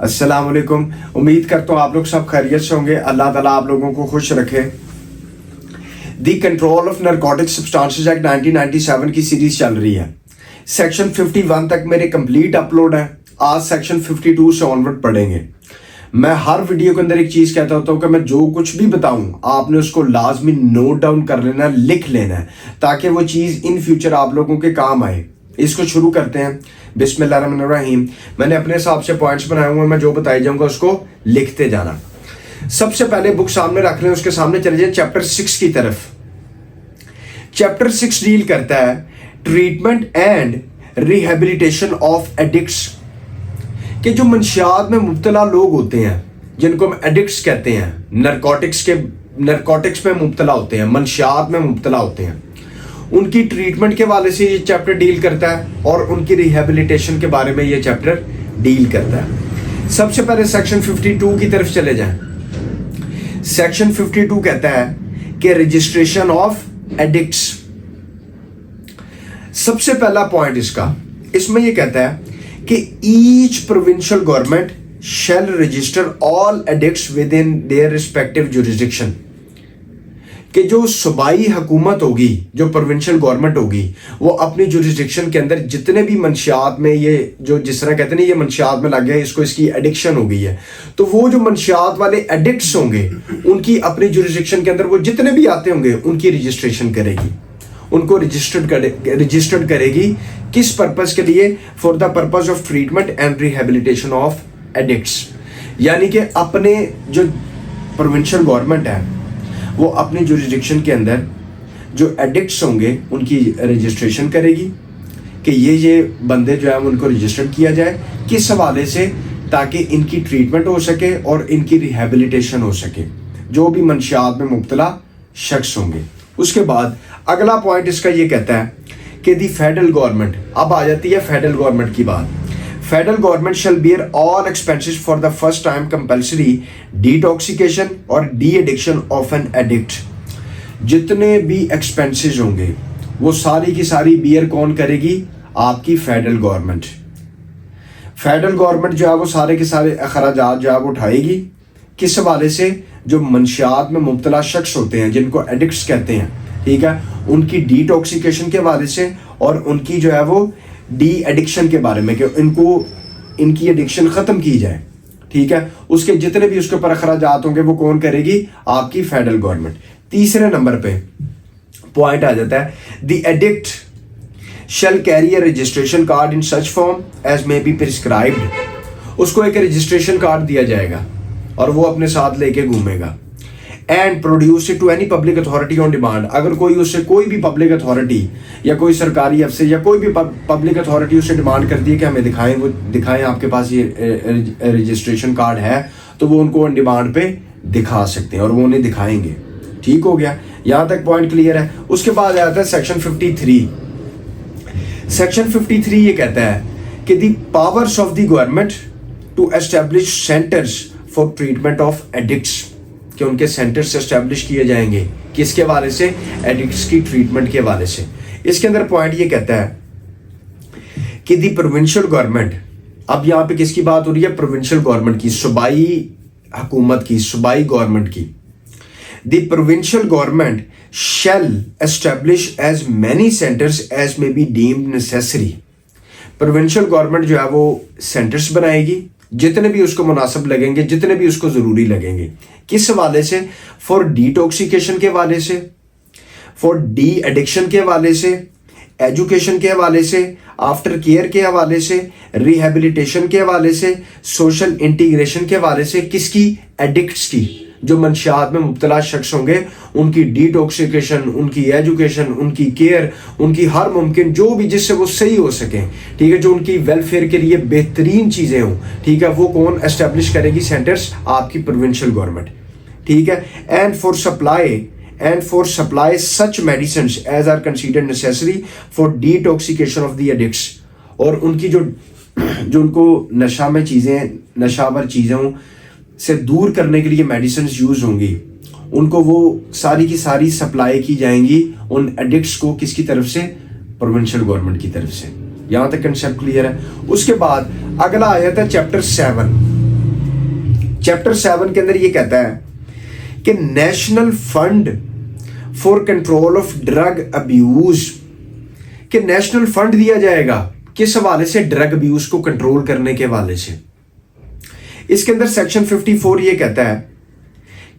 अस्सलाम वालेकुम। उम्मीद करता हूँ आप लोग सब खैरियत से होंगे। अल्लाह ताला आप लोगों को खुश रखे। The control of narcotic substances act 1997 की सीरीज चल रही है। सेक्शन 51 तक मेरे कंप्लीट अपलोड है। आज सेक्शन 52 से ऑनवर्ड पढ़ेंगे। मैं हर वीडियो के अंदर एक चीज कहता होता हूँ कि मैं जो कुछ भी बताऊं आपने उसको लाजमी नोट डाउन कर लेना है, लिख लेना है, ताकि वो चीज इन फ्यूचर आप लोगों के काम आए। इसको शुरू करते हैं। बिस्मिल्लाहिर्रहमानिर्रहीम। मैंने अपने हिसाब से पॉइंट्स बनाए हुए, मैं जो बताई जाऊंगा उसको लिखते जाना। सबसे पहले बुक सामने रख लें, उसके सामने चले जाए चैप्टर 6 की तरफ। चैप्टर 6 डील करता है treatment and rehabilitation of addicts, कि जो मंशियात में मुब्तला लोग होते हैं जिनको हम एडिक्ट्स कहते हैं, नरकोटिक्स में मुब्तला होते हैं, मंशियात में मुब्तला होते हैं, उनकी ट्रीटमेंट के वाले से ये चैप्टर डील करता है और उनकी रिहेबिलिटेशन के बारे में ये चैप्टर डील करता है। सबसे पहले सेक्शन 52 की तरफ चले जाएं। सेक्शन 52 कहता है कि रजिस्ट्रेशन ऑफ एडिक्ट्स। सबसे पहला पॉइंट इसमें ये कहता है कि each provincial government shell register all addicts with in their respective jurisdiction, कि जो सूबाई हुकूमत होगी, जो प्रोविंशियल गवर्नमेंट होगी, वो अपनी जुरिस्डिक्शन के अंदर जितने भी मंशियात में ये जो जिस तरह कहते हैं ये मंशियात में लग गया, इसको इसकी एडिक्शन हो गई है, तो वो जो मंशियात वाले एडिक्ट्स होंगे उनकी अपनी जुरिस्डिक्शन के अंदर वो जितने भी आते होंगे उनकी रजिस्ट्रेशन करेगी, उनको रजिस्टर्ड करेगी। किस पर्पस के लिए? For the purpose of treatment and rehabilitation of addicts. यानी कि अपने जो प्रोविंशियल गवर्नमेंट है वो अपनी जुरिस्डिक्शन के अंदर जो एडिक्ट्स होंगे उनकी रजिस्ट्रेशन करेगी कि ये बंदे जो है उनको रजिस्टर्ड किया जाए। किस हवाले से? ताकि इनकी ट्रीटमेंट हो सके और इनकी रिहेबिलिटेशन हो सके, जो भी मंशियात में मुब्तला शख्स होंगे। उसके बाद अगला पॉइंट इसका ये कहता है कि दी फेडरल गवर्नमेंट, अब आ जाती है फेडरल गवर्नमेंट की बात। Federal government shall bear all expenses for the first time compulsory detoxification और de addiction of an addict. जितने भी एक्सपेंसेस होंगे वो सारी की सारी बियर कौन करेगी? आपकी फेडरल गवर्नमेंट। फेडरल गवर्नमेंट जो है वो सारे के सारे अखराजात जो है वो उठाएगी। किस हवाले से? जो मंशियात में मुब्तला शख्स होते हैं जिनको एडिक्ट्स कहते हैं, ठीक है, उनकी डिटॉक्सिकेशन के बारे से और उनकी जो है वो डी एडिक्शन के बारे में, कि इनकी एडिक्शन ख़त्म की जाए, ठीक है। उसके जितने भी उसके ऊपर अखराजात होंगे वो कौन करेगी? आपकी फेडरल गवर्नमेंट। तीसरे नंबर पे पॉइंट आ जाता है the addict shall carry a registration card in such form as may be prescribed. उसको एक रजिस्ट्रेशन कार्ड दिया जाएगा और वो अपने साथ लेके घूमेगा। And produce it to any public authority on demand. अगर कोई उससे कोई भी पब्लिक अथॉरिटी या कोई सरकारी अफसर या कोई भी पब्लिक अथॉरिटी उससे डिमांड करती है कि हमें दिखाएं, वो दिखाएं आपके पास ये रजिस्ट्रेशन कार्ड है, तो वो उनको ऑन डिमांड पे दिखा सकते हैं और वो उन्हें दिखाएंगे। ठीक हो गया, यहाँ तक पॉइंट क्लियर है। उसके बाद आता है सेक्शन 53। सेक्शन 53 ये कहता है कि the powers of the government to establish centres for treatment of addicts, कि उनके सेंटर्स एस्टेब्लिश किए जाएंगे। किसके हवाले से? एडिक्ट्स की ट्रीटमेंट के हवाले से। इसके अंदर पॉइंट ये कहता है कि दी प्रोविंशियल गवर्नमेंट, अब यहाँ पे किसकी बात हो रही है? प्रोविंशियल गवर्नमेंट की, सूबाई हुकूमत की, सूबाई गवर्नमेंट की। The provincial government shall establish as many centres as may be deemed necessary. Provincial government जो है वो सेंटर्स बनाएगी जितने भी उसको मुनासिब लगेंगे, जितने भी उसको ज़रूरी लगेंगे। किस हवाले से? फॉर डिटॉक्सिकेशन के हवाले से, फॉर डी एडिक्शन के हवाले से, एजुकेशन के हवाले से, आफ्टर केयर के हवाले से, रिहेबिलिटेशन के हवाले से, सोशल इंटीग्रेशन के हवाले से। किसकी? एडिक्ट्स की। जो मंशियात में मुब्तला शख्स होंगे उनकी डिटॉक्सिकेशन, उनकी एजुकेशन, उनकी केयर, उनकी हर मुमकिन जो भी जिससे वो सही हो सकें, ठीक है, जो उनकी वेलफेयर के लिए बेहतरीन चीज़ें हों, ठीक है, वो कौन एस्टेब्लिश करेगी? सेंटर्स, आपकी प्रोविंशियल गवर्नमेंट, ठीक है। And for supply such medicines as are considered necessary for detoxification of the addicts. और उनकी जो उनको नशा में चीज़ें, नशावर चीज़ों से दूर करने के लिए मेडिसिन यूज होंगी, उनको वो सारी की सारी सप्लाई की जाएंगी उन एडिक्ट्स को। किसकी तरफ से? प्रोविंशियल गवर्नमेंट की तरफ से। यहां तक कंसेप्ट क्लियर है। उसके बाद अगला आया था चैप्टर 7। चैप्टर 7 के अंदर ये कहता है कि national fund for control of drug abuse, कि नेशनल फंड दिया जाएगा किस हवाले से, ड्रग अब्यूज को कंट्रोल करने के हवाले से। इसके अंदर सेक्शन 54 ये कहता है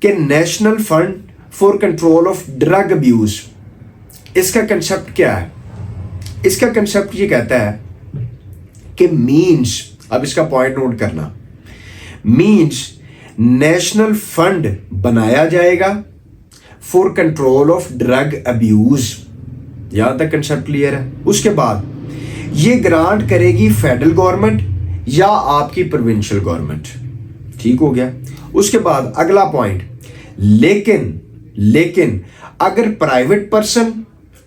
कि national fund for control of drug abuse, इसका कंसेप्ट क्या है? इसका कंसेप्ट ये कहता है कि मींस, अब इसका पॉइंट नोट करना, मींस नेशनल फंड बनाया जाएगा for control of drug abuse. यहां तक कंसेप्ट क्लियर है? उसके बाद ये ग्रांट करेगी फेडरल गवर्नमेंट या आपकी प्रोविंशियल गवर्नमेंट। ठीक हो गया। उसके बाद अगला पॉइंट, लेकिन अगर प्राइवेट पर्सन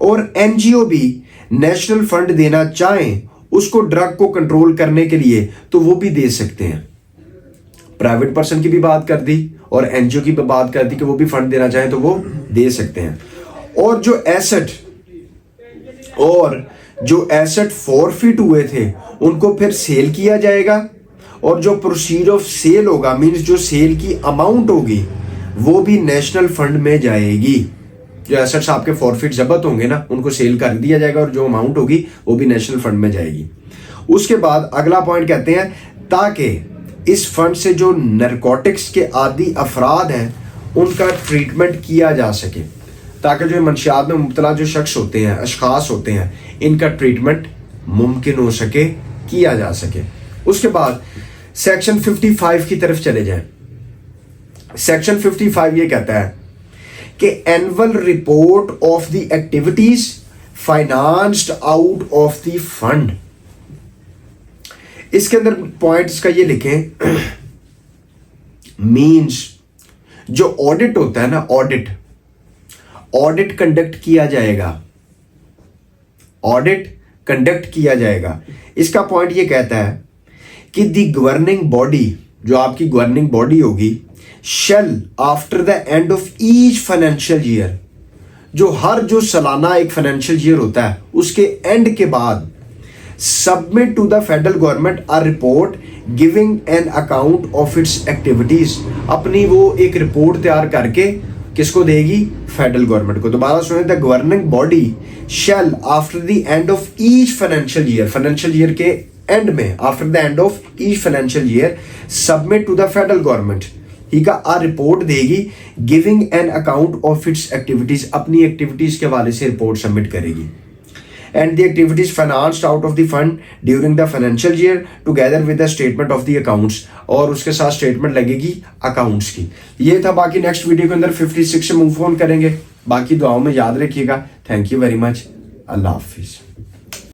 और एनजीओ भी नेशनल फंड देना चाहें उसको ड्रग को कंट्रोल करने के लिए, तो वो भी दे सकते हैं। प्राइवेट पर्सन की भी बात कर दी और एनजीओ की भी बात कर दी कि वो भी फंड देना चाहें तो वो दे सकते हैं। और जो एसेट फॉरफिट हुए थे उनको फिर सेल किया जाएगा, और जो प्रोसीड ऑफ सेल होगा, मींस जो सेल की अमाउंट होगी, वो भी नेशनल फंड में जाएगी। जो एसेट्स आपके फॉरफिट जब्त होंगे ना, उनको सेल कर दिया जाएगा और जो अमाउंट होगी वो भी नेशनल फंड में जाएगी। उसके बाद अगला पॉइंट कहते हैं, ताकि इस फंड से जो नरकोटिक्स के आदी अफराद हैं उनका ट्रीटमेंट किया जा सके, ताकि जो मंशियात में मुब्तला जो शख्स होते हैं, अशखास होते हैं, इनका ट्रीटमेंट मुमकिन हो सके, किया जा सके। उसके बाद सेक्शन 55 की तरफ चले जाएं। सेक्शन 55 ये कहता है कि annual report of the activities financed out of the fund. इसके अंदर पॉइंट्स का ये लिखें, मींस जो ऑडिट होता है ना, ऑडिट कंडक्ट किया जाएगा, ऑडिट कंडक्ट किया जाएगा। इसका पॉइंट ये कहता है कि द गवर्निंग बॉडी, जो आपकी गवर्निंग बॉडी होगी, shall after the end of each financial year, जो सालाना एक फाइनेंशियल ईयर होता है उसके एंड के बाद, submit to the federal government a report giving an account of its activities. अपनी वो एक रिपोर्ट तैयार करके किसको देगी? फेडरल गवर्नमेंट को। दोबारा सुने, the governing body shall after the end of each financial year के एंड में, after the end of each financial year, submit to the federal government, ठीक है, आ रिपोर्ट देगी giving an account of its activities, अपनी activities के हवाले से report submit करेगी। And the activities financed out of the fund during the financial year together with the statement of the accounts, और उसके साथ स्टेटमेंट लगेगी अकाउंट्स की। ये था। बाकी नेक्स्ट वीडियो के अंदर 56 से मूव ऑन करेंगे। बाकी दुआओं में याद रखिएगा। Thank you very much. Allah Hafiz.